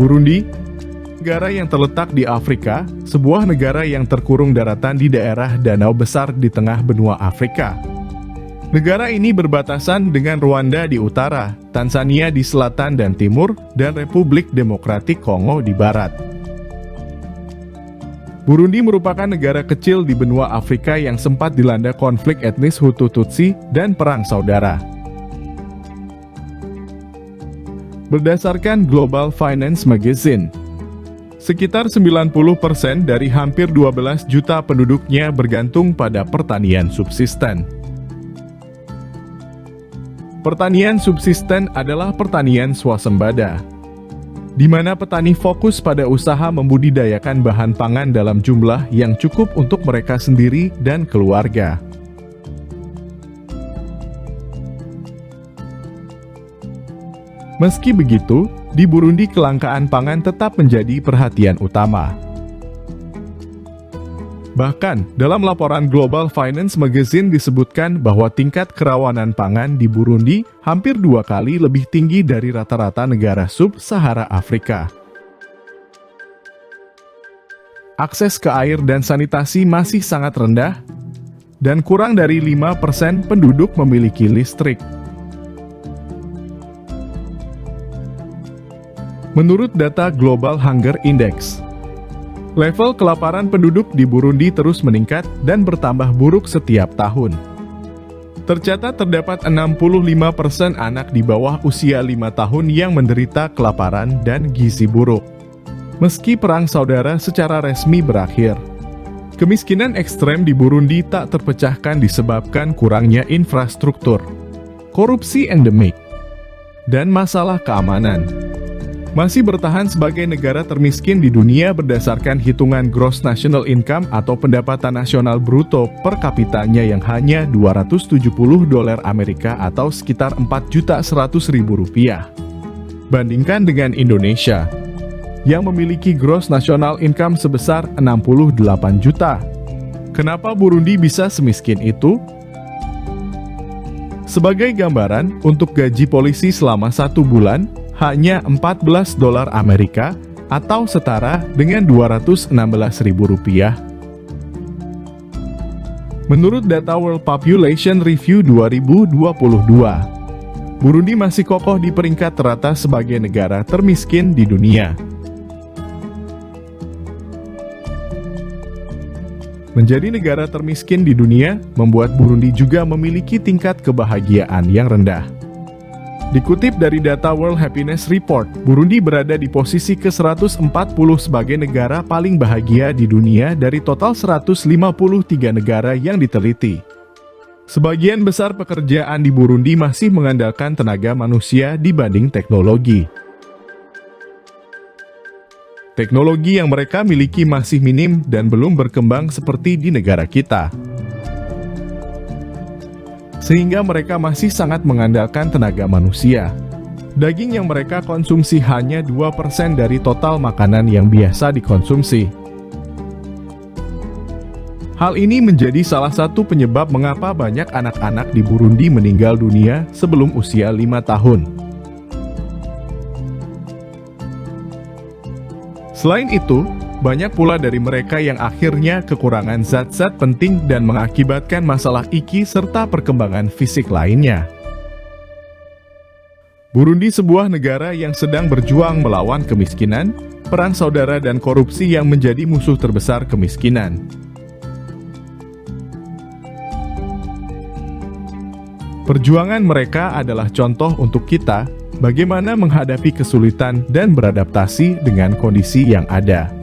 Burundi, negara yang terletak di Afrika, sebuah negara yang terkurung daratan di daerah danau besar di tengah benua Afrika. Negara ini berbatasan dengan Rwanda di utara, Tanzania di selatan dan timur, dan Republik Demokratik Kongo di barat. Burundi merupakan negara kecil di benua Afrika yang sempat dilanda konflik etnis Hutu-Tutsi dan Perang Saudara. Berdasarkan Global Finance Magazine, sekitar 90% dari hampir 12 juta penduduknya bergantung pada pertanian subsisten. Pertanian subsisten adalah pertanian swasembada, di mana petani fokus pada usaha membudidayakan bahan pangan dalam jumlah yang cukup untuk mereka sendiri dan keluarga. Meski begitu, di Burundi kelangkaan pangan tetap menjadi perhatian utama. Bahkan, dalam laporan Global Finance Magazine disebutkan bahwa tingkat kerawanan pangan di Burundi hampir 2 kali lebih tinggi dari rata-rata negara sub-Sahara Afrika. Akses ke air dan sanitasi masih sangat rendah, dan kurang dari 5% penduduk memiliki listrik. Menurut data Global Hunger Index, level kelaparan penduduk di Burundi terus meningkat dan bertambah buruk setiap tahun. Tercatat terdapat 65% anak di bawah usia 5 tahun yang menderita kelaparan dan gizi buruk. Meski Perang Saudara secara resmi berakhir, kemiskinan ekstrem di Burundi tak terpecahkan disebabkan kurangnya infrastruktur, korupsi endemik, dan masalah keamanan. Masih bertahan sebagai negara termiskin di dunia berdasarkan hitungan Gross National Income atau pendapatan nasional bruto per kapitanya yang hanya $270 Amerika atau sekitar Rp4.100.000. Bandingkan dengan Indonesia, yang memiliki Gross National Income sebesar 68 juta. Kenapa Burundi bisa semiskin itu? Sebagai gambaran, untuk gaji polisi selama 1 bulan, hanya $14 Amerika atau setara dengan Rp216.000. Menurut data World Population Review 2022, Burundi masih kokoh di peringkat teratas sebagai negara termiskin di dunia. Menjadi negara termiskin di dunia membuat Burundi juga memiliki tingkat kebahagiaan yang rendah. Dikutip dari data World Happiness Report, Burundi berada di posisi ke-140 sebagai negara paling bahagia di dunia dari total 153 negara yang diteliti. Sebagian besar pekerjaan di Burundi masih mengandalkan tenaga manusia dibanding teknologi. Teknologi yang mereka miliki masih minim dan belum berkembang seperti di negara kita, sehingga mereka masih sangat mengandalkan tenaga manusia. Daging yang mereka konsumsi hanya 2% dari total makanan yang biasa dikonsumsi. Hal ini menjadi salah satu penyebab mengapa banyak anak-anak di Burundi meninggal dunia sebelum usia 5 tahun. Selain itu, banyak pula dari mereka yang akhirnya kekurangan zat-zat penting dan mengakibatkan masalah iki serta perkembangan fisik lainnya. Burundi sebuah negara yang sedang berjuang melawan kemiskinan, perang saudara dan korupsi yang menjadi musuh terbesar kemiskinan. Perjuangan mereka adalah contoh untuk kita bagaimana menghadapi kesulitan dan beradaptasi dengan kondisi yang ada.